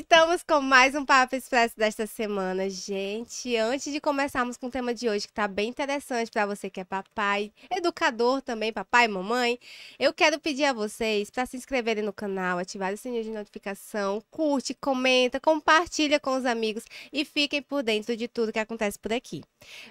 Estamos com mais um Papo Expresso desta semana, gente. Antes de começarmos com o tema de hoje, que tá bem interessante para você que é papai, educador também, papai e mamãe, eu quero pedir a vocês para se inscreverem no canal, ativar o sininho de notificação, curte, comenta, compartilha com os amigos e fiquem por dentro de tudo que acontece por aqui.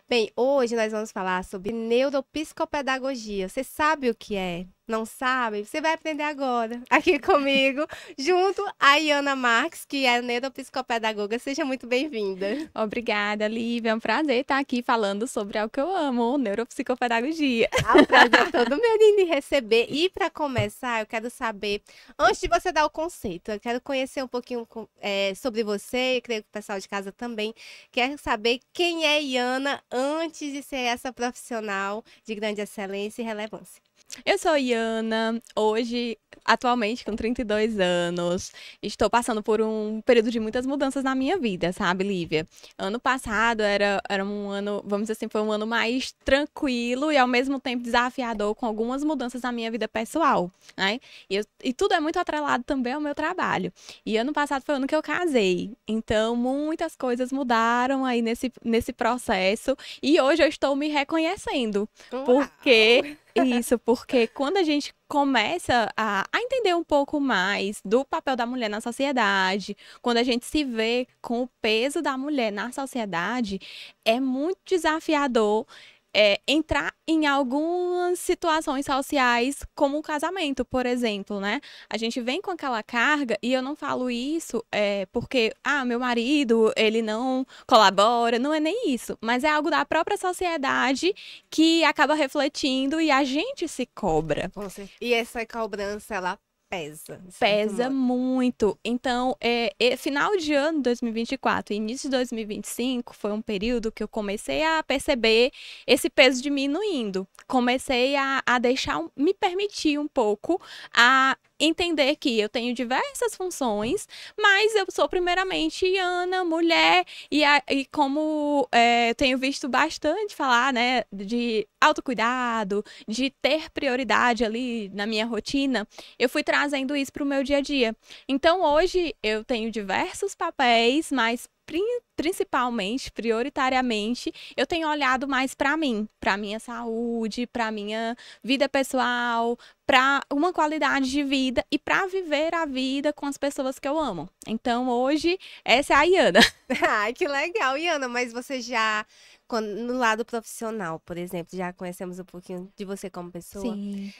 Bem, hoje nós vamos falar sobre neuropsicopedagogia. Você sabe o que é? Não sabe? Você vai aprender agora, aqui comigo, junto a Iana Marques, que é neuropsicopedagoga. Seja muito bem-vinda. Obrigada, Lívia. É um prazer estar aqui falando sobre algo que eu amo, neuropsicopedagogia. O prazer é todo meu de receber. E para começar, eu quero saber, antes de você dar o conceito, eu quero conhecer um pouquinho sobre você, e creio que o pessoal de casa também quer saber quem é Iana antes de ser essa profissional de grande excelência e relevância. Eu sou Iana, hoje, atualmente com 32 anos, estou passando por um período de muitas mudanças na minha vida, sabe, Lívia? Ano passado era um ano, vamos dizer assim, foi um ano mais tranquilo e ao mesmo tempo desafiador, com algumas mudanças na minha vida pessoal, né? E tudo é muito atrelado também ao meu trabalho. E ano passado foi o ano que eu casei, então muitas coisas mudaram aí nesse processo e hoje eu estou me reconhecendo, porque... Isso, porque quando a gente começa a entender um pouco mais do papel da mulher na sociedade, quando a gente se vê com o peso da mulher na sociedade, é muito desafiador entrar em algumas situações sociais, como o casamento, por exemplo, né? A gente vem com aquela carga, e eu não falo isso porque, meu marido, ele não colabora, não é nem isso, mas é algo da própria sociedade que acaba refletindo e a gente se cobra. E essa cobrança, ela pesa. Pesa muito. Então, final de ano de 2024 e início de 2025 foi um período que eu comecei a perceber esse peso diminuindo. Comecei a me permitir um pouco a entender que eu tenho diversas funções, mas eu sou primeiramente Iana, mulher, e como eu tenho visto bastante falar, né, de autocuidado, de ter prioridade ali na minha rotina, eu fui trazendo isso para o meu dia a dia. Então, hoje, eu tenho diversos papéis, mas principalmente, prioritariamente, eu tenho olhado mais para mim, para minha saúde, para minha vida pessoal, para uma qualidade de vida e para viver a vida com as pessoas que eu amo. Então, hoje, essa é a Iana. Ai, que legal, Iana, mas você já, no lado profissional, por exemplo, já conhecemos um pouquinho de você como pessoa. Sim.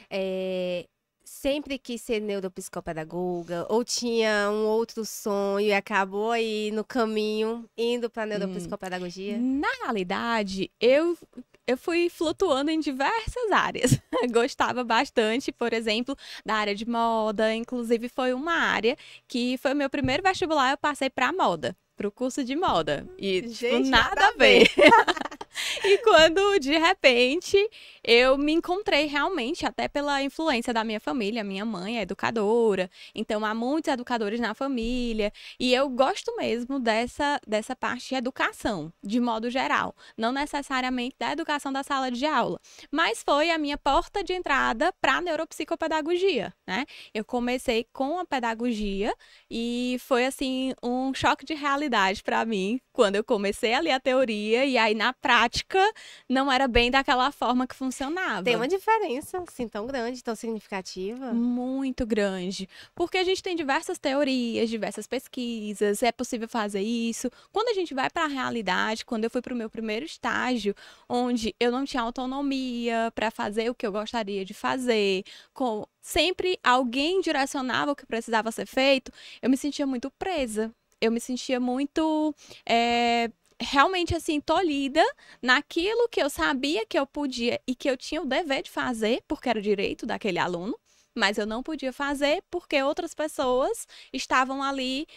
Sempre quis ser neuropsicopedagoga ou tinha um outro sonho e acabou aí no caminho indo para neuropsicopedagogia? Na realidade, eu fui flutuando em diversas áreas. Gostava bastante, por exemplo, da área de moda. Inclusive, foi uma área que foi o meu primeiro vestibular, eu passei para moda, para o curso de moda. E Gente, nada a ver. E quando, de repente, eu me encontrei realmente, até pela influência da minha família, minha mãe é educadora, então há muitos educadores na família, e eu gosto mesmo dessa parte de educação, de modo geral, não necessariamente da educação da sala de aula, mas foi a minha porta de entrada para a neuropsicopedagogia, né? Eu comecei com a pedagogia e foi, assim, um choque de realidade para mim, quando eu comecei ali a teoria, e aí na prática não era bem daquela forma que funcionava. Tem uma diferença, assim, tão grande, tão significativa? Muito grande. Porque a gente tem diversas teorias, diversas pesquisas, é possível fazer isso. Quando a gente vai para a realidade, quando eu fui para o meu primeiro estágio, onde eu não tinha autonomia para fazer o que eu gostaria de fazer, sempre alguém direcionava o que precisava ser feito, eu me sentia muito presa. Eu me sentia muito... realmente, assim, tolhida naquilo que eu sabia que eu podia e que eu tinha o dever de fazer, porque era o direito daquele aluno, mas eu não podia fazer porque outras pessoas estavam ali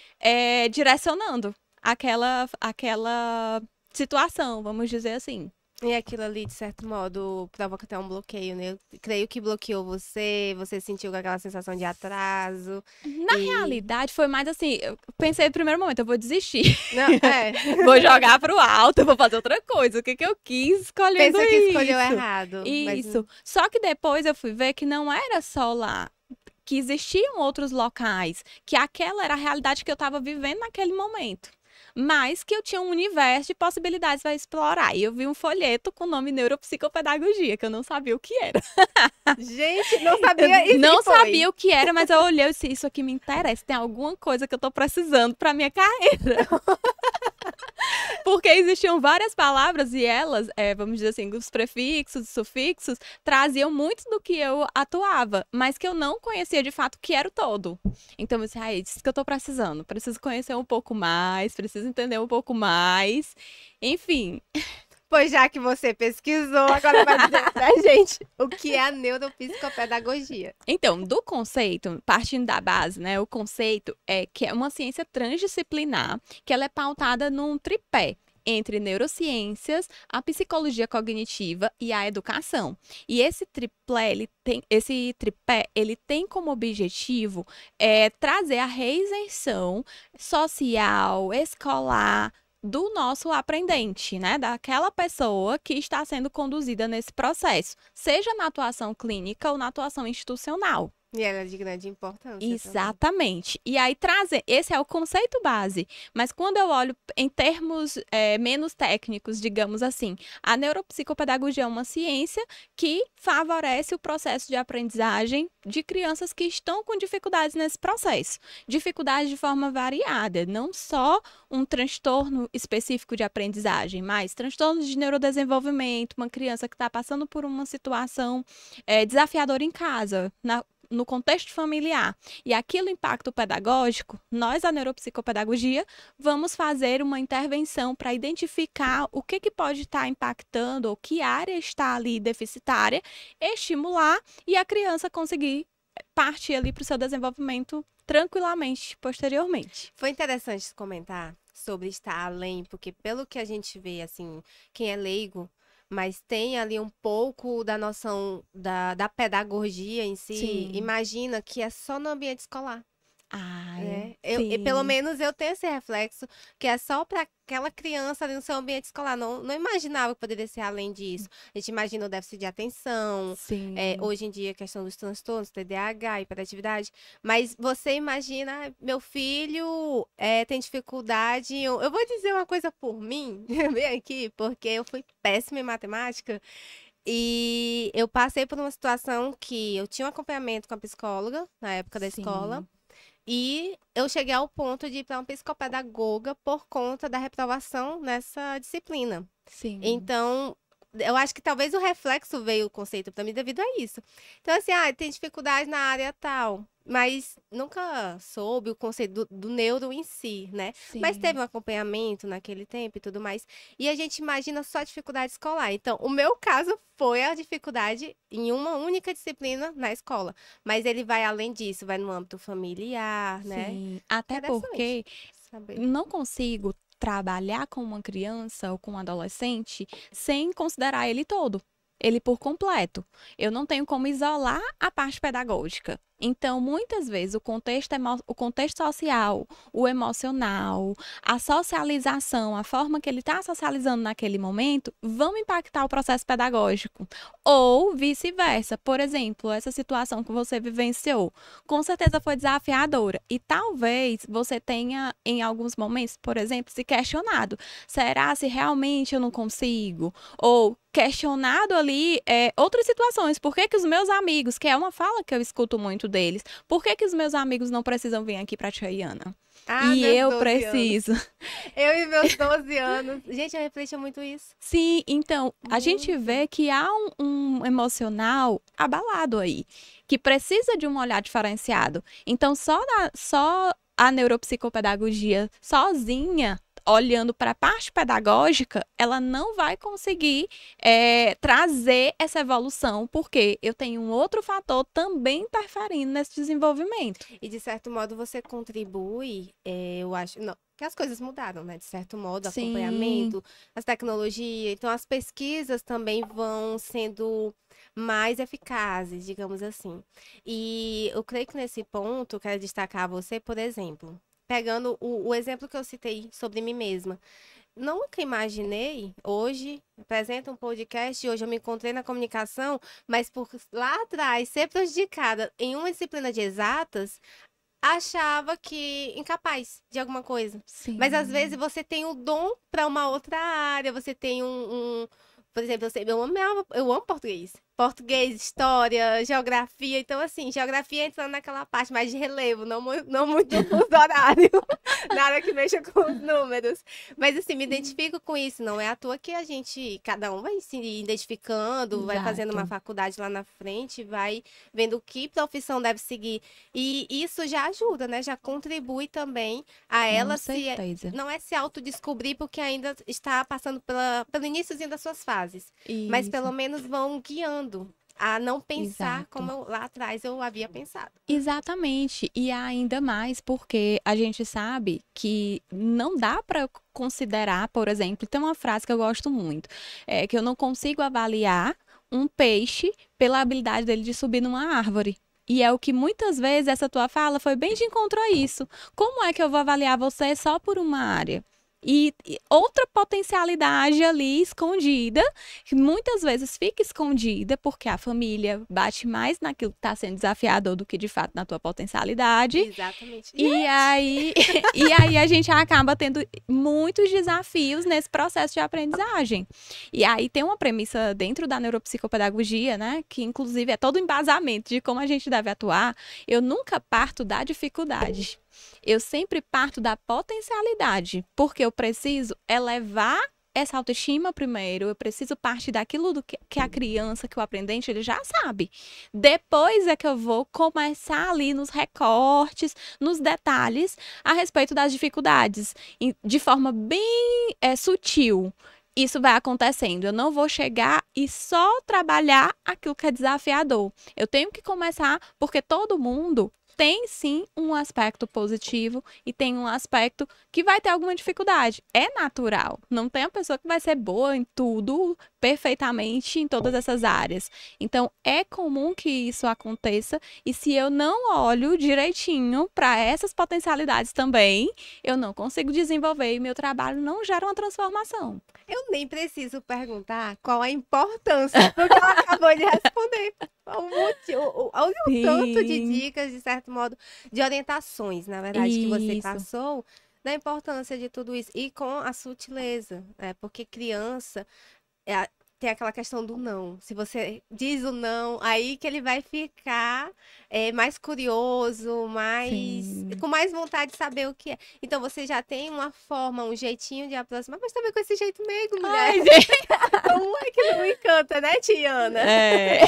direcionando aquela situação, vamos dizer assim. E aquilo ali, de certo modo, provoca até um bloqueio, né? Eu creio que bloqueou você, você sentiu aquela sensação de atraso. Na realidade, foi mais assim, eu pensei no primeiro momento, eu vou desistir. Não, Vou jogar pro alto, vou fazer outra coisa. O que eu quis escolhendo Pensa que isso? escolheu errado. Isso. Só que depois eu fui ver que não era só lá que existiam outros locais, que aquela era a realidade que eu estava vivendo naquele momento. Mas que eu tinha um universo de possibilidades para explorar. E eu vi um folheto com o nome Neuropsicopedagogia, que eu não sabia o que era. Gente, não sabia Eu e não foi. sabia o que era, mas eu olhei e disse, isso aqui me interessa, tem alguma coisa que eu tô precisando para minha carreira. Porque existiam várias palavras e elas, vamos dizer assim, os prefixos, os sufixos, traziam muito do que eu atuava, mas que eu não conhecia de fato o que era o todo. Então eu disse, é isso que eu tô precisando. Preciso conhecer um pouco mais, preciso entender um pouco mais. Enfim, Pois já que você pesquisou, agora vai dizer pra gente o que é a neuropsicopedagogia. então, do conceito, partindo da base, né, o conceito é que é uma ciência transdisciplinar, que ela é pautada num tripé entre neurociências, a psicologia cognitiva e a educação. E esse tripé, ele tem como objetivo trazer a reinserção social, escolar, do nosso aprendente, né? Daquela pessoa que está sendo conduzida nesse processo, seja na atuação clínica ou na atuação institucional. E ela é de grande importância também. Exatamente. E aí trazer, esse é o conceito base. Mas quando eu olho em termos menos técnicos, digamos assim, a neuropsicopedagogia é uma ciência que favorece o processo de aprendizagem de crianças que estão com dificuldades nesse processo. Dificuldades de forma variada, não só um transtorno específico de aprendizagem, mas transtornos de neurodesenvolvimento, uma criança que está passando por uma situação desafiadora em casa, no contexto familiar, e aquilo impacta o pedagógico, nós, a neuropsicopedagogia, vamos fazer uma intervenção para identificar o que pode estar impactando, ou que área está ali deficitária, estimular e a criança conseguir partir ali para o seu desenvolvimento tranquilamente, posteriormente. Foi interessante comentar sobre estar além, porque pelo que a gente vê, assim, quem é leigo, mas tem ali um pouco da noção da pedagogia em si, Sim. imagina que é só no ambiente escolar. Ai, Pelo sim. menos eu tenho esse reflexo, que é só para aquela criança ali no seu ambiente escolar. Não imaginava que poderia ser além disso. A gente imagina o déficit de atenção, Sim. hoje em dia a questão dos transtornos, TDAH, hiperatividade. Mas você imagina, meu filho tem dificuldade. Eu vou dizer uma coisa por mim, bem aqui, porque eu fui péssima em matemática. E eu passei por uma situação que eu tinha um acompanhamento com a psicóloga na época da escola. Sim. E eu cheguei ao ponto de ir para uma psicopedagoga por conta da reprovação nessa disciplina. Sim. Então, eu acho que talvez o reflexo veio o conceito para mim devido a isso. Então, assim, tem dificuldade na área tal, mas nunca soube o conceito do neuro em si, né? Mas Sim. teve um acompanhamento naquele tempo e tudo mais. E a gente imagina só dificuldade escolar. Então, o meu caso foi a dificuldade em uma única disciplina na escola. Mas ele vai além disso, vai no âmbito familiar, né? Sim. Até Interessante porque saber. não consigo trabalhar com uma criança ou com um adolescente sem considerar ele todo, ele por completo. Eu não tenho como isolar a parte pedagógica. Então, muitas vezes, o contexto social, o emocional, a socialização, a forma que ele está socializando naquele momento, vão impactar o processo pedagógico. Ou vice-versa. Por exemplo, essa situação que você vivenciou, com certeza foi desafiadora. E talvez você tenha, em alguns momentos, por exemplo, se questionado: será se realmente eu não consigo? Ou questionado ali outras situações. Por que os meus amigos, que é uma fala que eu escuto muito deles, por que os meus amigos não precisam vir aqui para Tiaiana? E meus eu 12 preciso. anos. Eu e meus 12 anos. Gente, eu refleti muito isso. Sim, então, a gente Muito. vê que há um emocional abalado aí, que precisa de um olhar diferenciado. Então, só a neuropsicopedagogia sozinha, olhando para a parte pedagógica, ela não vai conseguir trazer essa evolução, porque eu tenho um outro fator também interferindo nesse desenvolvimento. E de certo modo você contribui, eu acho, não, que as coisas mudaram, né? De certo modo, Sim, acompanhamento, as tecnologias, então as pesquisas também vão sendo mais eficazes, digamos assim. E eu creio que nesse ponto, eu quero destacar você, por exemplo, pegando o exemplo que eu citei sobre mim mesma. nunca imaginei, hoje, apresento um podcast, hoje eu me encontrei na comunicação, mas por lá atrás ser prejudicada em uma disciplina de exatas, achava que incapaz de alguma coisa. Mas às vezes Sim. você tem o dom para uma outra área, você tem por exemplo, eu amo português. Português, história, geografia. Então, assim, geografia entrando naquela parte mais de relevo, não muito fuso horário. Nada que mexa com os números. Mas, assim, me identifico com isso. Não é à toa que cada um vai se identificando, vai fazendo uma Exato. faculdade lá na frente, vai vendo que profissão deve seguir. E isso já ajuda, né? Já contribui também a Com ela certeza. não é se autodescobrir porque ainda está passando pelo iníciozinho das suas fases, mas Isso. pelo menos vão guiando a não pensar como Exato. lá atrás eu havia pensado. Exatamente. E ainda mais porque a gente sabe que não dá para considerar, por exemplo, tem uma frase que eu gosto muito, é que eu não consigo avaliar um peixe pela habilidade dele de subir numa árvore. E é o que muitas vezes essa tua fala foi bem de encontro a isso. Como é que eu vou avaliar você só por uma área? E outra potencialidade ali escondida, que muitas vezes fica escondida porque a família bate mais naquilo que está sendo desafiador do que de fato na tua potencialidade. Exatamente. E aí, e aí a gente acaba tendo muitos desafios nesse processo de aprendizagem. E aí tem uma premissa dentro da neuropsicopedagogia, né, que inclusive é todo o embasamento de como a gente deve atuar. Eu nunca parto da dificuldade. Eu sempre parto da potencialidade, porque eu preciso elevar essa autoestima primeiro, eu preciso partir daquilo que a criança, que o aprendente, ele já sabe. Depois é que eu vou começar ali nos recortes, nos detalhes, a respeito das dificuldades, de forma bem sutil. Isso vai acontecendo. Eu não vou chegar e só trabalhar aquilo que é desafiador. Eu tenho que começar, porque todo mundo tem sim um aspecto positivo e tem um aspecto que vai ter alguma dificuldade. É natural. Não tem a pessoa que vai ser boa em tudo perfeitamente em todas essas áreas. Então, é comum que isso aconteça e se eu não olho direitinho para essas potencialidades também, eu não consigo desenvolver e meu trabalho não gera uma transformação. Eu nem preciso perguntar qual a importância, porque ela acabou de responder. Olha o tanto de Sim, dicas, de certo modo, de orientações, na verdade, que você isso. passou, da importância de tudo isso. E com a sutileza, né? Porque criança é, tem aquela questão do não. Se você diz o não, aí que ele vai ficar mais curioso, com Sim. mais vontade de saber o que é. Então você já tem uma forma, um jeitinho de aproximar, mas também com esse jeito meigo, mulher. Ai, gente. Como é que não encanta, né, Tiana? É.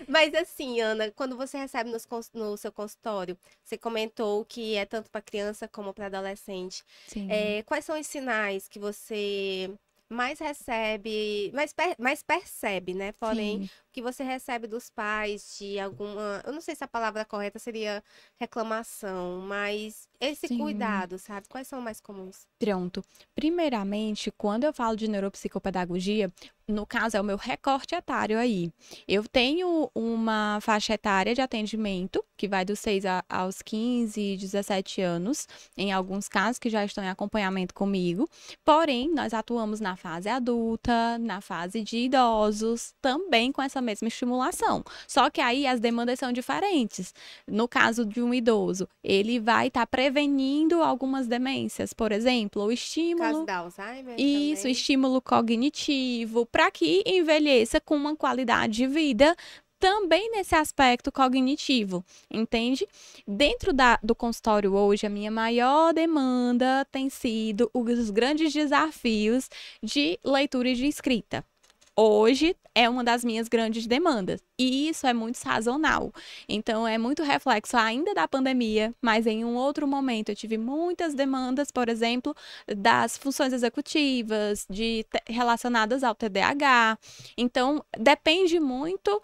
Mas assim, Ana, quando você recebe no seu consultório, você comentou que é tanto para criança como para adolescente. Sim, Quais são os sinais que você mais recebe, mais percebe, né? Porém, sim. que você recebe dos pais de alguma, eu não sei se a palavra correta seria reclamação, mas esse Sim. cuidado, sabe? Quais são mais comuns? Pronto. Primeiramente, quando eu falo de neuropsicopedagogia, no caso é o meu recorte etário aí. Eu tenho uma faixa etária de atendimento, que vai dos 6 aos 15, 17 anos, em alguns casos que já estão em acompanhamento comigo. Porém, nós atuamos na fase adulta, na fase de idosos, também com essa mesma estimulação. Só que aí as demandas são diferentes. No caso de um idoso, ele vai estar prevenindo algumas demências, por exemplo, o Caso estímulo, da Alzheimer isso, também. estímulo cognitivo, para que envelheça com uma qualidade de vida também nesse aspecto cognitivo, entende? Dentro do consultório hoje, a minha maior demanda tem sido os grandes desafios de leitura e de escrita. Hoje é uma das minhas grandes demandas. E isso é muito sazonal. Então, é muito reflexo ainda da pandemia, mas em um outro momento eu tive muitas demandas, por exemplo, das funções executivas, relacionadas ao TDAH. Então, depende muito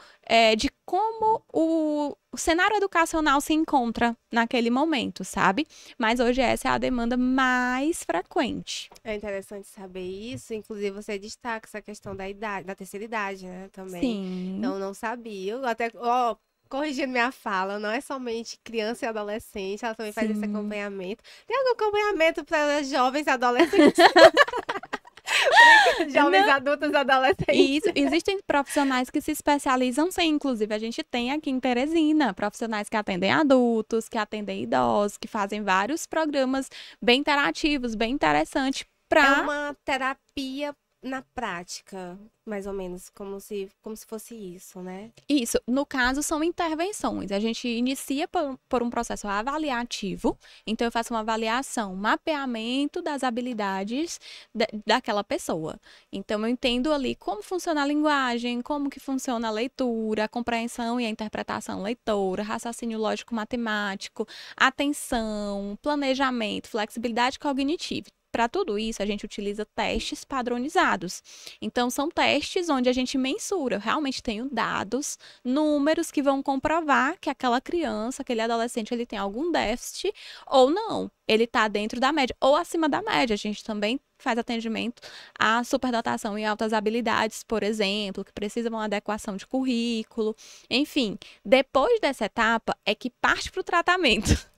de como o cenário educacional se encontra naquele momento, sabe? Mas hoje essa é a demanda mais frequente. É interessante saber isso. Inclusive, você destaca essa questão da idade, da terceira idade, né? Também. Sim, Então, não sabia. Eu até, ó, corrigindo minha fala, não é somente criança e adolescente, ela também faz esse sim. acompanhamento. Tem algum acompanhamento para jovens e adolescentes? Jovens adultos, adolescentes. Isso, existem profissionais que se especializam sim, inclusive a gente tem aqui em Teresina, profissionais que atendem adultos, que atendem idosos, que fazem vários programas bem interativos, bem interessantes É para uma terapia na prática, mais ou menos, como se fosse isso, né? isso. No caso, são intervenções. A gente inicia por um processo avaliativo, então eu faço uma avaliação, um mapeamento das habilidades daquela pessoa. Então eu entendo ali como funciona a linguagem, como que funciona a leitura, a compreensão e a interpretação leitora, raciocínio lógico-matemático, atenção, planejamento, flexibilidade cognitiva. Para tudo isso, a gente utiliza testes padronizados. Então, são testes onde a gente mensura. Eu realmente tenho dados, números que vão comprovar que aquela criança, aquele adolescente, ele tem algum déficit ou não. Ele está dentro da média ou acima da média. A gente também faz atendimento à superdotação em altas habilidades, por exemplo, que precisam de uma adequação de currículo. Enfim, depois dessa etapa é que parte para o tratamento.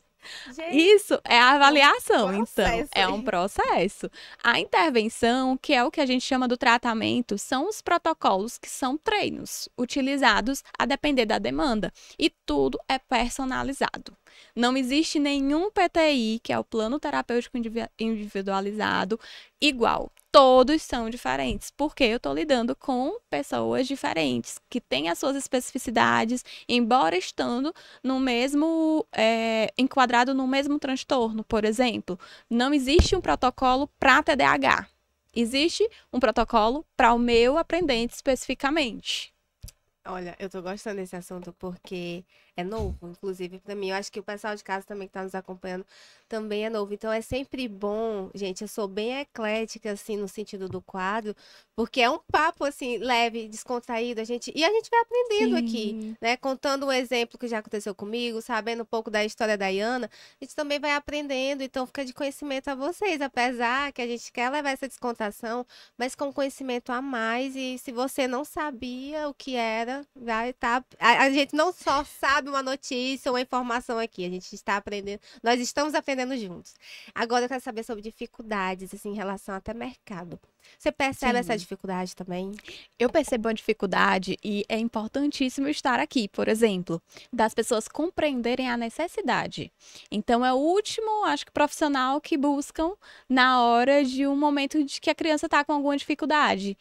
Gente, Isso é a avaliação, então, processo. é um processo. A intervenção, que é o que a gente chama do tratamento, são os protocolos que são treinos utilizados a depender da demanda. E tudo é personalizado. Não existe nenhum PTI, que é o plano terapêutico individualizado, igual. Todos são diferentes, porque eu estou lidando com pessoas diferentes, que têm as suas especificidades, embora estando no mesmo, enquadrado no mesmo transtorno, por exemplo. Não existe um protocolo para TDAH. Existe um protocolo para o meu aprendente especificamente. Olha, eu tô gostando desse assunto porque é novo, inclusive pra mim. Eu acho que o pessoal de casa também que tá nos acompanhando também é novo. Então é sempre bom, gente. Eu sou bem eclética, assim, no sentido do quadro, porque é um papo, assim, leve, descontraído. E a gente vai aprendendo aqui, Sim. né? Contando um exemplo que já aconteceu comigo, sabendo um pouco da história da Iana, a gente também vai aprendendo. Então fica de conhecimento a vocês, apesar que a gente quer levar essa descontração, mas com conhecimento a mais. E se você não sabia o que era, vai estar. A gente não só sabe uma notícia, uma informação aqui, a gente está aprendendo, nós estamos aprendendo juntos. Agora eu quero saber sobre dificuldades, assim, em relação até mercado. Você percebe essa Sim. dificuldade também? Eu percebo a dificuldade e é importantíssimo estar aqui, por exemplo, das pessoas compreenderem a necessidade. Então, é o último, acho que, profissional que buscam na hora de um momento de que a criança está com alguma dificuldade.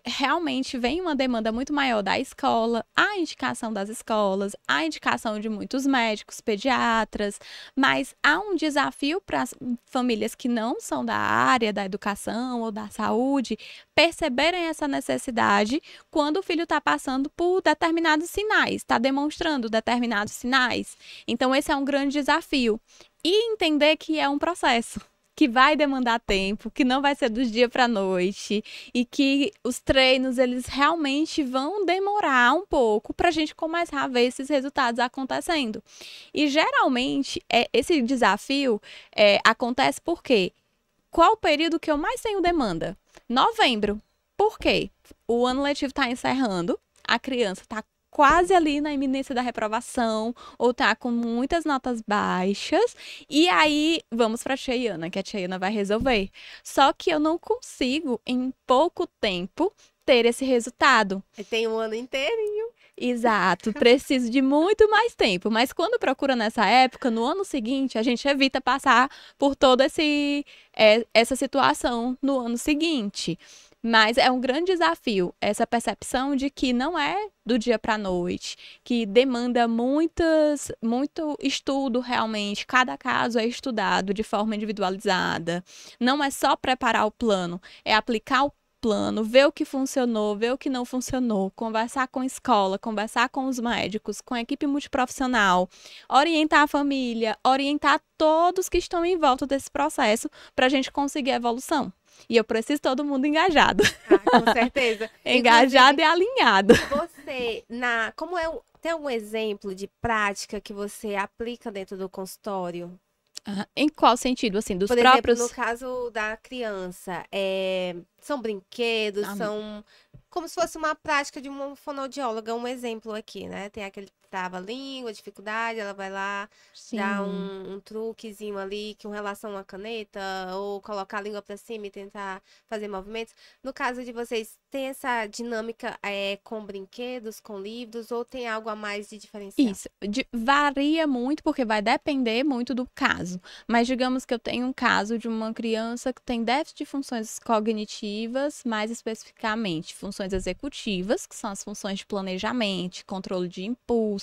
Realmente vem uma demanda muito maior da escola, a indicação das escolas, a indicação de muitos médicos, pediatras, mas há um desafio para as famílias que não são da área da educação ou da saúde perceberem essa necessidade quando o filho está passando por determinados sinais, está demonstrando determinados sinais. Então, esse é um grande desafio. E entender que é um processo, que vai demandar tempo, que não vai ser do dia para a noite e que os treinos eles realmente vão demorar um pouco para a gente começar a ver esses resultados acontecendo. E geralmente esse desafio acontece porque qual o período que eu mais tenho demanda? Novembro. Por quê? O ano letivo está encerrando, a criança está quase ali na iminência da reprovação, ou tá com muitas notas baixas, e aí vamos para a Cheiana, que a Cheiana vai resolver. Só que eu não consigo, em pouco tempo, ter esse resultado. Tem um ano inteirinho. Exato, preciso de muito mais tempo, mas quando procura nessa época, no ano seguinte, a gente evita passar por toda essa situação no ano seguinte. Mas é um grande desafio essa percepção de que não é do dia para a noite, que demanda muito estudo realmente. Cada caso é estudado de forma individualizada. Não é só preparar o plano, é aplicar o plano, ver o que funcionou, ver o que não funcionou, conversar com a escola, conversar com os médicos, com a equipe multiprofissional, orientar a família, orientar todos que estão em volta desse processo para a gente conseguir a evolução. E eu preciso de todo mundo engajado. Com certeza. Engajado e alinhado. Você, tem algum exemplo de prática que você aplica dentro do consultório? Em qual sentido, assim, dos Por próprios... exemplo, no caso da criança, são brinquedos, são como se fosse uma prática de uma fonoaudióloga, um exemplo aqui, né? Tem aquele trava-língua, dificuldade, ela vai lá, dá Sim. um truquezinho ali, com relação à caneta, ou colocar a língua pra cima e tentar fazer movimentos. No caso de vocês, tem essa dinâmica com brinquedos, com livros, ou tem algo a mais de diferencial? Isso, varia muito porque vai depender muito do caso. Mas digamos que eu tenho um caso de uma criança que tem déficit de funções cognitivas, mais especificamente funções executivas, que são as funções de planejamento, controle de impulsos,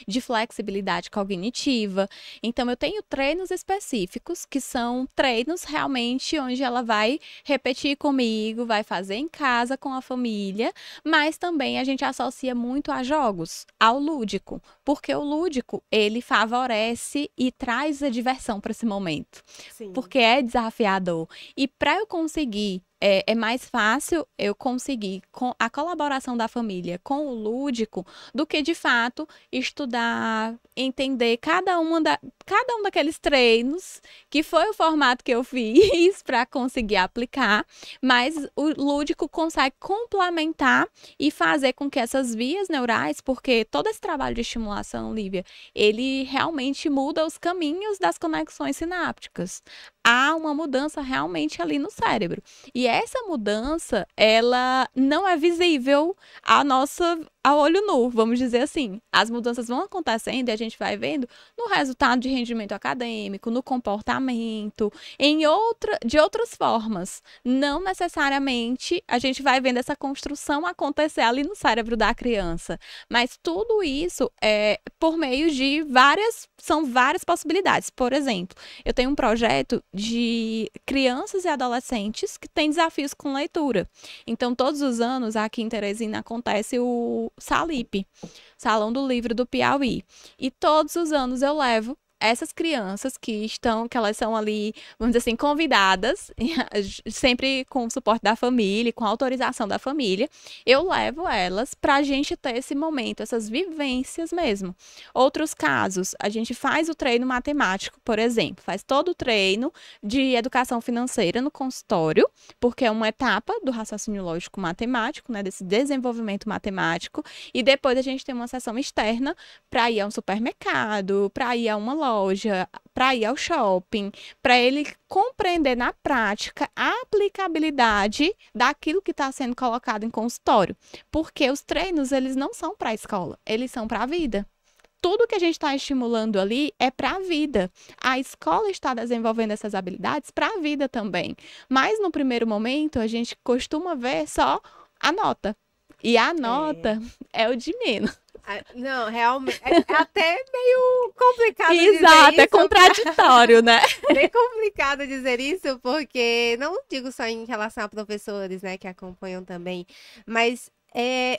de flexibilidade cognitiva. Então eu tenho treinos específicos, que são treinos realmente onde ela vai repetir comigo, vai fazer em casa com a família, mas também a gente associa muito a jogos, ao lúdico. Porque o lúdico, ele favorece e traz a diversão para esse momento, Sim. porque é desafiador. E para eu conseguir, é mais fácil eu conseguir com a colaboração da família com o lúdico do que de fato estudar, entender cada um daqueles treinos, que foi o formato que eu fiz para conseguir aplicar, mas o lúdico consegue complementar e fazer com que essas vias neurais, porque todo esse trabalho de estimulação, Lívia, ele realmente muda os caminhos das conexões sinápticas. Há uma mudança realmente ali no cérebro. E essa mudança, ela não é visível a olho nu, vamos dizer assim. As mudanças vão acontecendo e a gente vai vendo no resultado de rendimento acadêmico, no comportamento, de outras formas. Não necessariamente a gente vai vendo essa construção acontecer ali no cérebro da criança, mas tudo isso é por meio de são várias possibilidades. Por exemplo, eu tenho um projeto de crianças e adolescentes que têm desafios com leitura. Então, todos os anos, aqui em Teresina, acontece o SALIP, Salão do Livro do Piauí. E todos os anos eu levo essas crianças que elas são ali, vamos dizer assim, convidadas, sempre com o suporte da família, com a autorização da família, eu levo elas para a gente ter esse momento, essas vivências mesmo. Outros casos, a gente faz o treino matemático, por exemplo, faz todo o treino de educação financeira no consultório, porque é uma etapa do raciocínio lógico matemático, né, desse desenvolvimento matemático, e depois a gente tem uma sessão externa para ir a um supermercado, para ir a uma loja, para ir ao shopping, para ele compreender na prática a aplicabilidade daquilo que está sendo colocado em consultório. Porque os treinos, eles não são para a escola, eles são para a vida. Tudo que a gente está estimulando ali é para a vida. A escola está desenvolvendo essas habilidades para a vida também. Mas no primeiro momento, a gente costuma ver só a nota. E a É. nota é o de menos. Não, realmente. É até meio complicado dizer Exato, é isso. contraditório, né? Bem complicado dizer isso, porque não digo só em relação a professores, né, que acompanham também, mas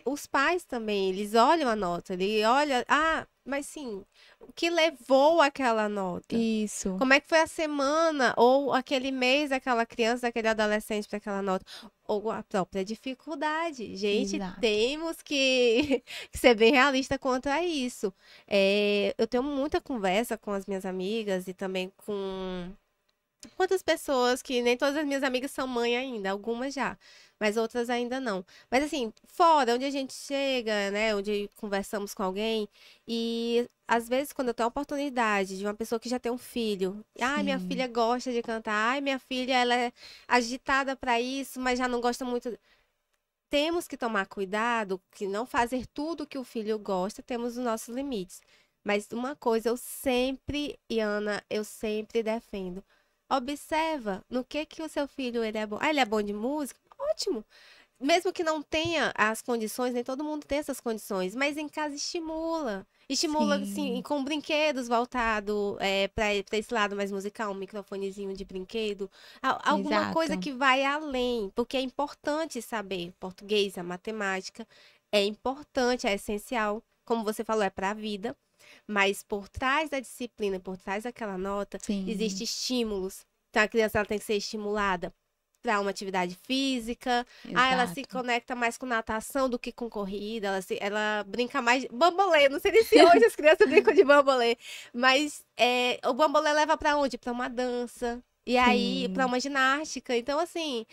os pais também, eles olham a nota, ele olha, mas sim, o que levou aquela nota? Isso, Como é que foi a semana ou aquele mês daquela criança, daquele adolescente para aquela nota? Ou a própria dificuldade. Gente, exato. temos que, que ser bem realista quanto a isso. Eu tenho muita conversa com as minhas amigas e também com outras pessoas que nem todas as minhas amigas são mãe ainda, algumas já, mas outras ainda não. Mas assim, fora onde a gente chega, né, onde conversamos com alguém e às vezes quando eu tenho a oportunidade de uma pessoa que já tem um filho, minha Sim, filha gosta de cantar, minha filha ela é agitada para isso, mas já não gosta muito. Temos que tomar cuidado que não fazer tudo que o filho gosta, temos os nossos limites. Mas uma coisa eu sempre, Iana, eu sempre defendo. Observa no que o seu filho ele é bom. Ele é bom de música? Ótimo. Mesmo que não tenha as condições, nem todo mundo tem essas condições, mas em casa estimula. Estimula, assim, sim, com brinquedos voltado para esse lado mais musical, um microfonezinho de brinquedo, alguma coisa exato. que vai além, porque é importante saber português, a matemática, é importante, é essencial, como você falou, é para a vida, mas por trás da disciplina, por trás daquela nota, Sim, existem estímulos. Então a criança ela tem que ser estimulada para uma atividade física. Ela se exato. conecta mais com natação do que com corrida. Ela brinca mais de bambolê. Não sei nem se hoje as crianças brincam de bambolê, mas o bambolê leva para onde? Para uma dança. E aí, para Sim. uma ginástica. Então, assim,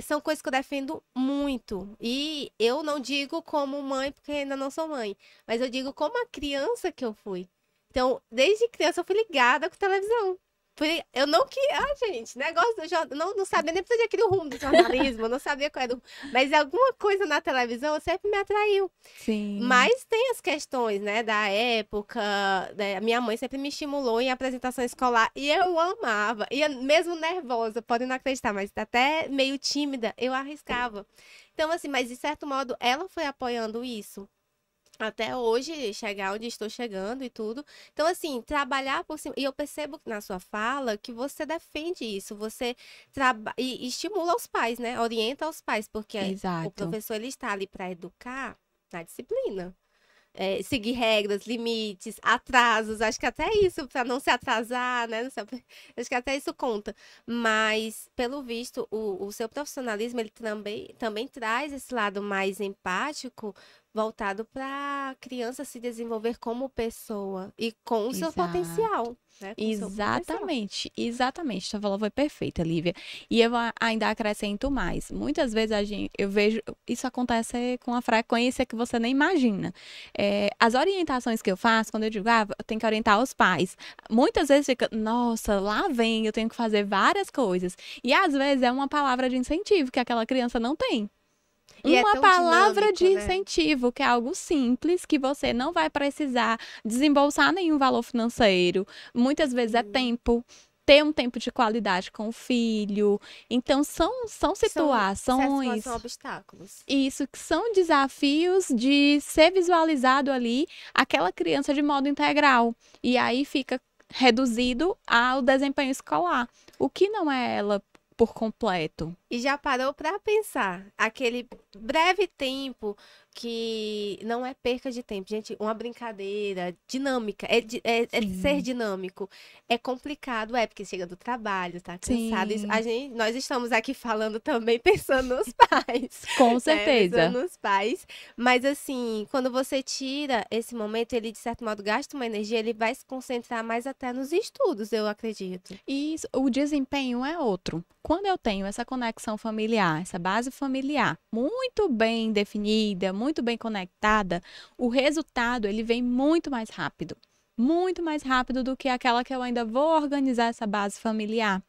são coisas que eu defendo muito. E eu não digo como mãe, porque ainda não sou mãe, mas eu digo como a criança que eu fui. Então, desde criança eu fui ligada com televisão. Eu não que. Ah, gente, negócio do não sabia nem fazer aquele rumo do jornalismo, eu não sabia qual era o. Mas alguma coisa na televisão sempre me atraiu. Sim. Mas tem as questões, né, da época, né? A minha mãe sempre me estimulou em apresentação escolar e eu amava. E mesmo nervosa, podem não acreditar, mas até meio tímida, eu arriscava. Então, assim, mas de certo modo, ela foi apoiando isso. Até hoje, chegar onde estou chegando e tudo. Então, assim, trabalhar por cima. E eu percebo na sua fala que você defende isso. Você e estimula os pais, né? Orienta os pais, porque o Exato. professor ele está ali para educar na disciplina. Seguir regras, limites, atrasos, acho que até isso, para não se atrasar, né? Não sei, acho que até isso conta. Mas, pelo visto, o seu profissionalismo, ele também traz esse lado mais empático, voltado para a criança se desenvolver como pessoa e com o seu Exato. potencial, né? Com o seu potencial. Exatamente, exatamente. Sua fala foi perfeita, Lívia. E eu ainda acrescento mais. Muitas vezes eu vejo isso acontece com a frequência que você nem imagina. As orientações que eu faço, quando eu digo, eu tenho que orientar os pais, muitas vezes fica, nossa, lá vem, eu tenho que fazer várias coisas. E às vezes é uma palavra de incentivo que aquela criança não tem. E é Uma tão palavra de dinâmico, né? incentivo, que é algo simples, que você não vai precisar desembolsar nenhum valor financeiro. Muitas vezes é Sim. tempo, ter um tempo de qualidade com o filho. Então, são São, de certa forma, situações, são obstáculos. isso, que são desafios de ser visualizado ali aquela criança de modo integral. E aí fica reduzido ao desempenho escolar, o que não é ela por completo. E já parou para pensar aquele breve tempo que não é perca de tempo, gente, uma brincadeira dinâmica, é ser Sim, dinâmico. É complicado, porque chega do trabalho, tá cansado. sim, Nós estamos aqui falando também pensando nos pais, com né? Pensando certeza. nos pais. Mas assim, quando você tira esse momento, ele de certo modo gasta uma energia, ele vai se concentrar mais até nos estudos, eu acredito. E o desempenho é outro. Quando eu tenho essa conexão familiar, essa base familiar muito bem definida, muito bem conectada, o resultado ele vem muito mais rápido. Muito mais rápido do que aquela que eu ainda vou organizar essa base familiar.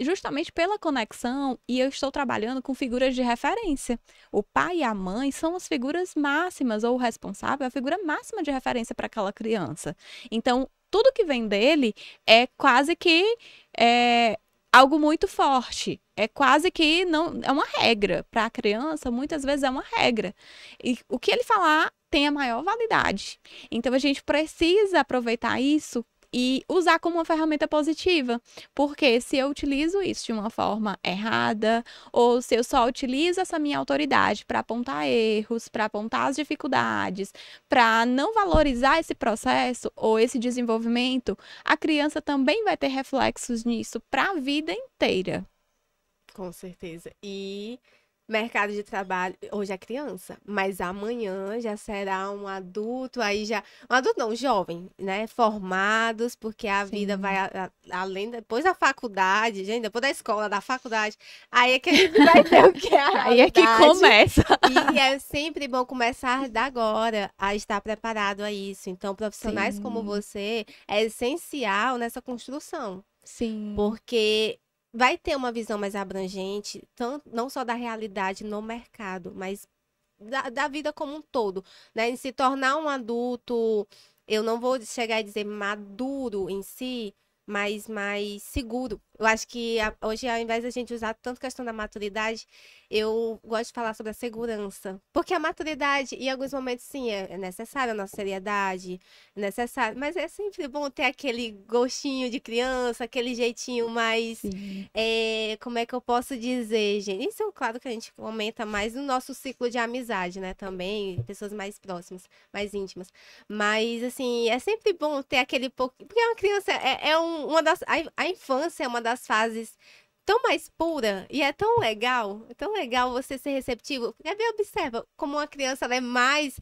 Justamente pela conexão, e eu estou trabalhando com figuras de referência. O pai e a mãe são as figuras máximas, ou o responsável é a figura máxima de referência para aquela criança. Então, tudo que vem dele é quase que é, algo muito forte. É quase que não é uma regra para a criança, muitas vezes é uma regra. E o que ele falar tem a maior validade. Então a gente precisa aproveitar isso e usar como uma ferramenta positiva, porque se eu utilizo isso de uma forma errada, ou se eu só utilizo essa minha autoridade para apontar erros, para apontar as dificuldades, para não valorizar esse processo ou esse desenvolvimento, a criança também vai ter reflexos nisso para a vida inteira. Com certeza. E mercado de trabalho, hoje é criança, mas amanhã já será um adulto, aí já. Um adulto não, um jovem, né? Formados, porque a vida vai Sim. além, depois da faculdade, gente, depois da escola, da faculdade, aí é que a gente vai ver o que é a Aí é que realidade. começa. E é sempre bom começar da agora a estar preparado a isso. Então, profissionais como Sim, você é essencial nessa construção. sim, Porque vai ter uma visão mais abrangente, não só da realidade no mercado, mas da vida como um todo, né? Em se tornar um adulto, eu não vou chegar e dizer maduro em si, mas mais seguro. Eu acho que hoje, ao invés da gente usar tanto questão da maturidade, eu gosto de falar sobre a segurança. Porque a maturidade, em alguns momentos, sim, é necessária a nossa seriedade, é necessário, mas é sempre bom ter aquele gostinho de criança, aquele jeitinho mais. sim. Como é que eu posso dizer, gente? Isso é claro que a gente comenta mais no nosso ciclo de amizade, né? Também, pessoas mais próximas, mais íntimas. Mas, assim, é sempre bom ter aquele pouco. Porque uma criança uma das. A infância é uma das fases tão mais pura e é tão legal você ser receptivo. Porque bem, observa como uma criança ela é mais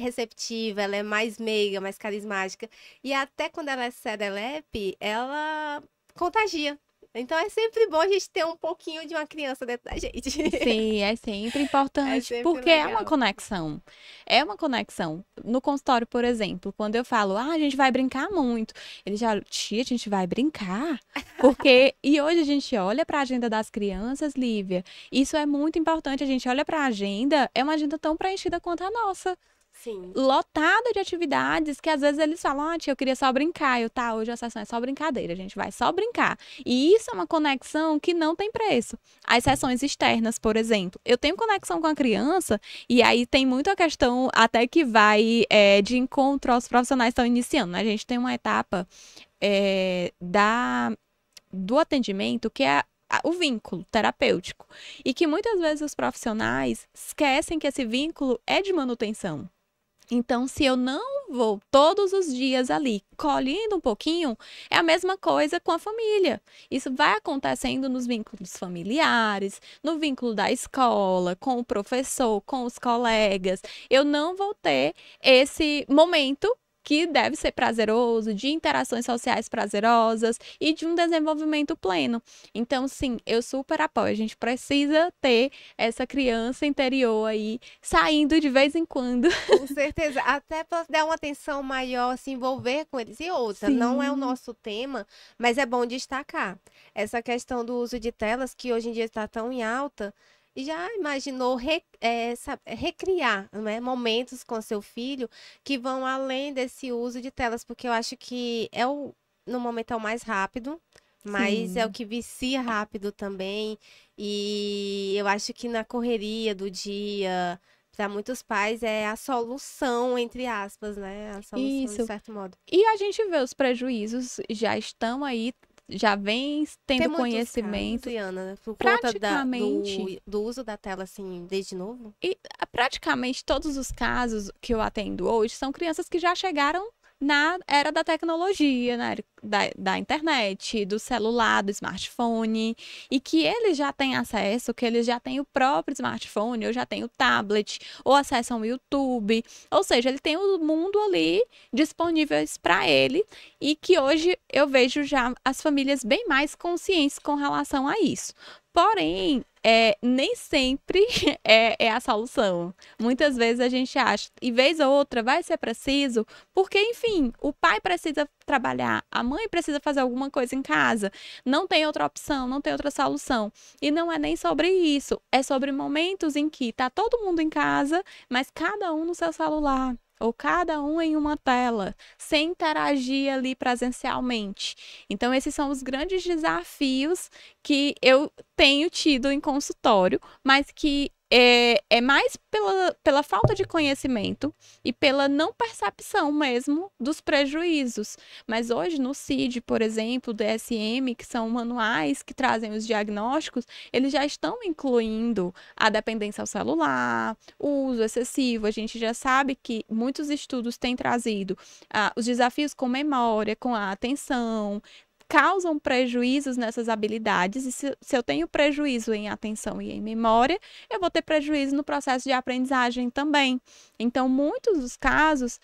receptiva, ela é mais meiga, mais carismática. E até quando ela é serelepe, ela contagia. Então é sempre bom a gente ter um pouquinho de uma criança dentro da gente. Sim, é sempre É importante, sempre porque é uma legal. conexão. É uma conexão. No consultório, por exemplo, quando eu falo, a gente vai brincar muito, ele já, tia, a gente vai brincar? Porque, e hoje a gente olha para a agenda das crianças, Lívia, isso é muito importante, a gente olha para a agenda, é uma agenda tão preenchida quanto a nossa. Sim. Lotada de atividades que às vezes eles falam, tia, eu queria só brincar. Eu, tá, hoje a sessão é só brincadeira, a gente vai só brincar. E isso é uma conexão que não tem preço. As sessões externas, por exemplo, eu tenho conexão com a criança e aí tem muita questão até que vai de encontro aos profissionais que estão iniciando, né? A gente tem uma etapa do atendimento que é o vínculo terapêutico. E que muitas vezes os profissionais esquecem que esse vínculo é de manutenção. Então, se eu não vou todos os dias ali colhendo um pouquinho, é a mesma coisa com a família. Isso vai acontecendo nos vínculos familiares, no vínculo da escola, com o professor, com os colegas. Eu não vou ter esse momento que deve ser prazeroso, de interações sociais prazerosas e de um desenvolvimento pleno. Então, sim, eu super apoio. A gente precisa ter essa criança interior aí saindo de vez em quando. Com certeza, até para dar uma atenção maior, se envolver com eles. E outra, não é o Sim. nosso tema, mas é bom destacar essa questão do uso de telas, que hoje em dia está tão em alta, e já imaginou recriar, né, momentos com seu filho que vão além desse uso de telas, porque eu acho que no momento é o mais rápido, mas é o Sim. que vicia rápido também, e eu acho que na correria do dia. Para muitos pais é a solução, entre aspas, né? A solução, de Isso. certo modo. E a gente vê os prejuízos já estão aí, já vem Tem tendo muitos casos, conhecimento Iana, né, por conta praticamente. do uso da tela, assim, desde novo? E praticamente todos os casos que eu atendo hoje são crianças que já chegaram na era da tecnologia, na era da internet, do celular, do smartphone, e que eles já têm acesso, que eles já têm o próprio smartphone, ou já têm o tablet, ou acessam o YouTube, ou seja, ele tem o mundo ali disponíveis para ele, e que hoje eu vejo já as famílias bem mais conscientes com relação a isso. Porém, nem sempre é a solução. Muitas vezes a gente acha, e vez ou outra vai ser preciso, porque, enfim, o pai precisa trabalhar, a mãe precisa fazer alguma coisa em casa, não tem outra opção, não tem outra solução. E não é nem sobre isso, é sobre momentos em que tá todo mundo em casa, mas cada um no seu celular. Ou cada um em uma tela, sem interagir ali presencialmente. Então, esses são os grandes desafios que eu tenho tido em consultório, mas que é mais pela falta de conhecimento e pela não percepção mesmo dos prejuízos. Mas hoje no CID, por exemplo, DSM, que são manuais que trazem os diagnósticos, eles já estão incluindo a dependência ao celular, o uso excessivo. A gente já sabe que muitos estudos têm trazido os desafios com memória, com a atenção, causam prejuízos nessas habilidades, e se eu tenho prejuízo em atenção e em memória, eu vou ter prejuízo no processo de aprendizagem também. Então, muitos dos casos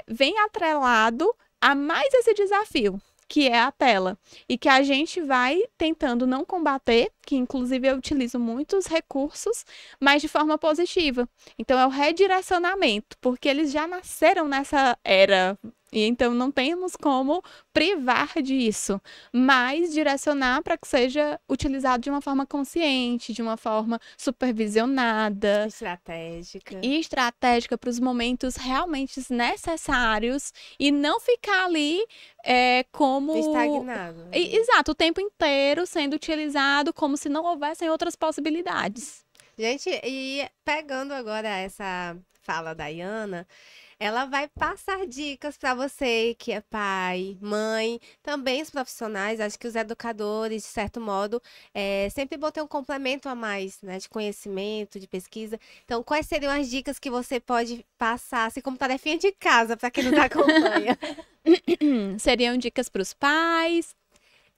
vem atrelado a mais esse desafio, que é a tela, e que a gente vai tentando não combater, que inclusive eu utilizo muitos recursos, mas de forma positiva. Então, é o redirecionamento, porque eles já nasceram nessa era. E então não temos como privar disso, mas direcionar para que seja utilizado de uma forma consciente, de uma forma supervisionada Estratégica. e estratégica para os momentos realmente necessários e não ficar ali como. Estagnado. Exato, o tempo inteiro sendo utilizado como se não houvessem outras possibilidades. Gente, e pegando agora essa fala da Iana, ela vai passar dicas para você que é pai, mãe, também os profissionais, acho que os educadores, de certo modo, sempre vão ter um complemento a mais, né, de conhecimento, de pesquisa. Então, quais seriam as dicas que você pode passar, assim como tarefinha de casa, para quem não acompanha? Seriam dicas para os pais?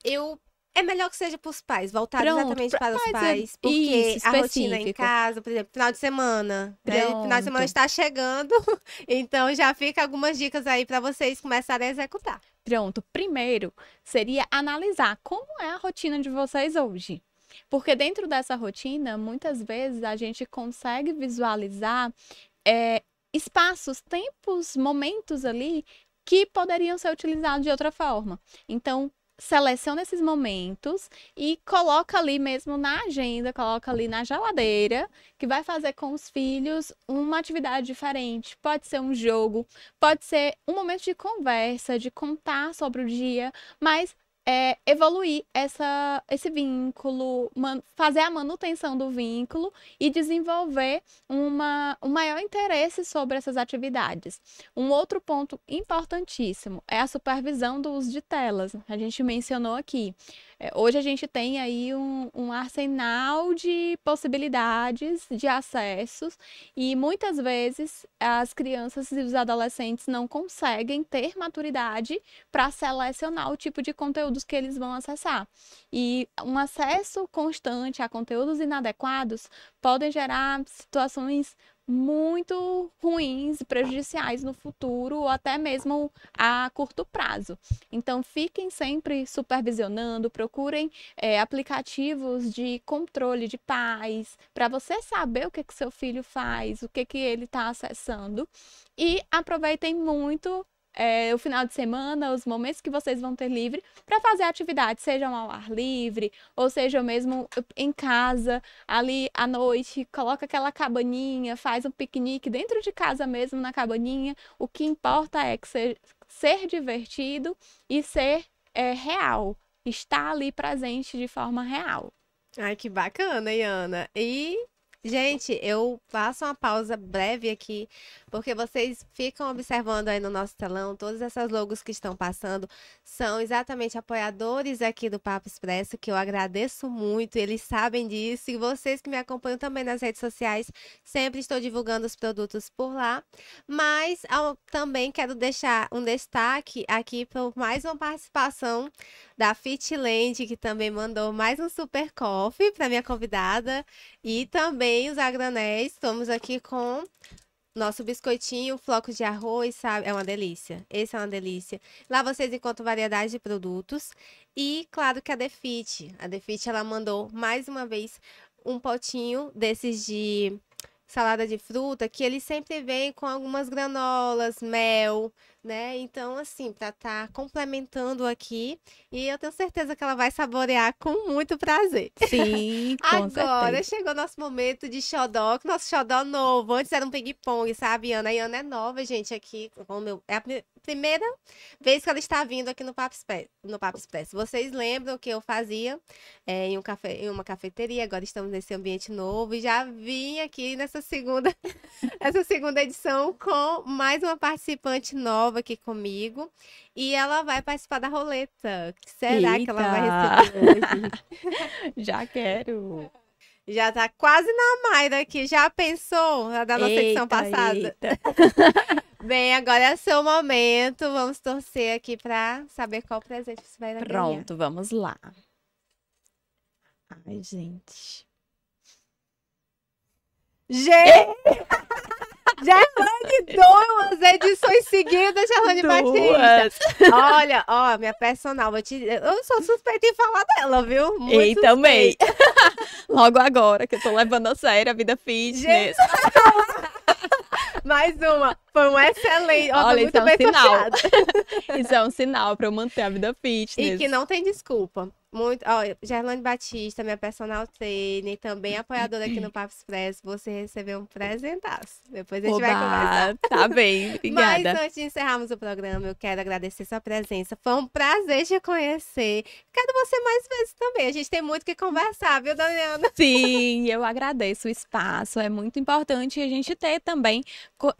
Eu É melhor que seja para os pais, voltado Pronto, exatamente para os mas pais, porque isso, a rotina em específico. casa, por exemplo, final de semana, né? Final de semana Pronto. está chegando, então já fica algumas dicas aí para vocês começarem a executar. Pronto. Primeiro, seria analisar como é a rotina de vocês hoje. Porque dentro dessa rotina, muitas vezes a gente consegue visualizar espaços, tempos, momentos ali que poderiam ser utilizados de outra forma. Então, seleciona esses momentos e coloca ali mesmo na agenda, coloca ali na geladeira, que vai fazer com os filhos uma atividade diferente. Pode ser um jogo, pode ser um momento de conversa, de contar sobre o dia, mas evoluir esse vínculo, fazer a manutenção do vínculo e desenvolver um maior interesse sobre essas atividades. Um outro ponto importantíssimo é a supervisão do uso de telas. A gente mencionou aqui. Hoje a gente tem aí um arsenal de possibilidades de acessos e muitas vezes as crianças e os adolescentes não conseguem ter maturidade para selecionar o tipo de conteúdos que eles vão acessar. E um acesso constante a conteúdos inadequados podem gerar situações muito ruins e prejudiciais no futuro ou até mesmo a curto prazo. Então, fiquem sempre supervisionando, procurem aplicativos de controle de pais, para você saber o que seu filho faz, o que ele está acessando. E aproveitem muito o final de semana, os momentos que vocês vão ter livre para fazer atividades, sejam ao ar livre, ou seja mesmo em casa, ali à noite, coloca aquela cabaninha, faz um piquenique dentro de casa mesmo, na cabaninha. O que importa é que ser divertido e ser real, estar ali presente de forma real. Ai, que bacana, Iana. E, gente, eu faço uma pausa breve aqui, porque vocês ficam observando aí no nosso telão, todas essas logos que estão passando são exatamente apoiadores aqui do Papo Expresso, que eu agradeço muito, eles sabem disso, e vocês que me acompanham também nas redes sociais, sempre estou divulgando os produtos por lá, mas também quero deixar um destaque aqui por mais uma participação da Fitland, que também mandou mais um super coffee para minha convidada, e também os agranéis. Estamos aqui com nosso biscoitinho, flocos de arroz, sabe? É uma delícia. Esse é uma delícia. Lá vocês encontram variedade de produtos. E, claro, que a Defit. A Defit, ela mandou mais uma vez um potinho desses de salada de fruta, que ele sempre vem com algumas granolas, mel, né? Então, assim, para estar complementando aqui. E eu tenho certeza que ela vai saborear com muito prazer. Sim, com Agora certeza. chegou nosso momento de xodó, nosso xodó novo. Antes era um ping-pong, sabe, Ana? A Ana é nova, gente, aqui. É a primeira vez que ela está vindo aqui no Papo Expresso. Vocês lembram que eu fazia em uma cafeteria, agora estamos nesse ambiente novo. E já vim aqui essa segunda edição com mais uma participante nova aqui comigo. E ela vai participar da roleta. O que será que ela vai receber hoje? Já quero. Já tá quase na Mayra aqui. Já pensou a da nossa edição passada? Eita. Bem, agora é seu momento. Vamos torcer aqui pra saber qual presente você vai ganhar. Pronto, vamos lá. Ai, gente. Gente! Gerlane, duas edições seguidas, Gerlane Batista. Olha, ó, minha personal, eu sou suspeita em falar dela, viu? Muito E também. Logo agora, que eu tô levando a sério a vida fitness. Mais uma. Foi um excelente. Ó, Olha, muito isso é um bem sinal. sorteado. Isso é um sinal pra eu manter a vida fitness. E que não tem desculpa. Muito, ó, Gerlane Batista, minha personal trainer, também apoiadora aqui no Papo Expresso, você recebeu um presentaço. Depois a gente vai conversar. Tá bem, obrigada. Mas antes de encerrarmos o programa, eu quero agradecer sua presença. Foi um prazer te conhecer. Quero você mais vezes também. A gente tem muito que conversar, viu, Daniela? Sim, eu agradeço o espaço. É muito importante a gente ter também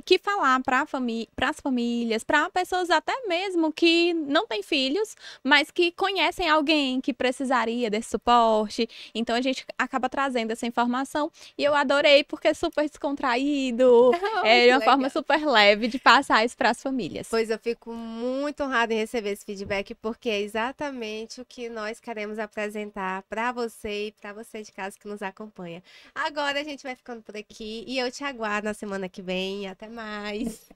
que falar para as famílias, para pessoas até mesmo que não têm filhos, mas que conhecem alguém que precisaria desse suporte. Então a gente acaba trazendo essa informação e eu adorei porque é super descontraído, Ai, que é uma forma legal. super leve de passar isso para as famílias. Pois eu fico muito honrada em receber esse feedback, porque é exatamente o que nós queremos apresentar para você e para você de casa que nos acompanha. Agora a gente vai ficando por aqui e eu te aguardo na semana que vem. Até mais.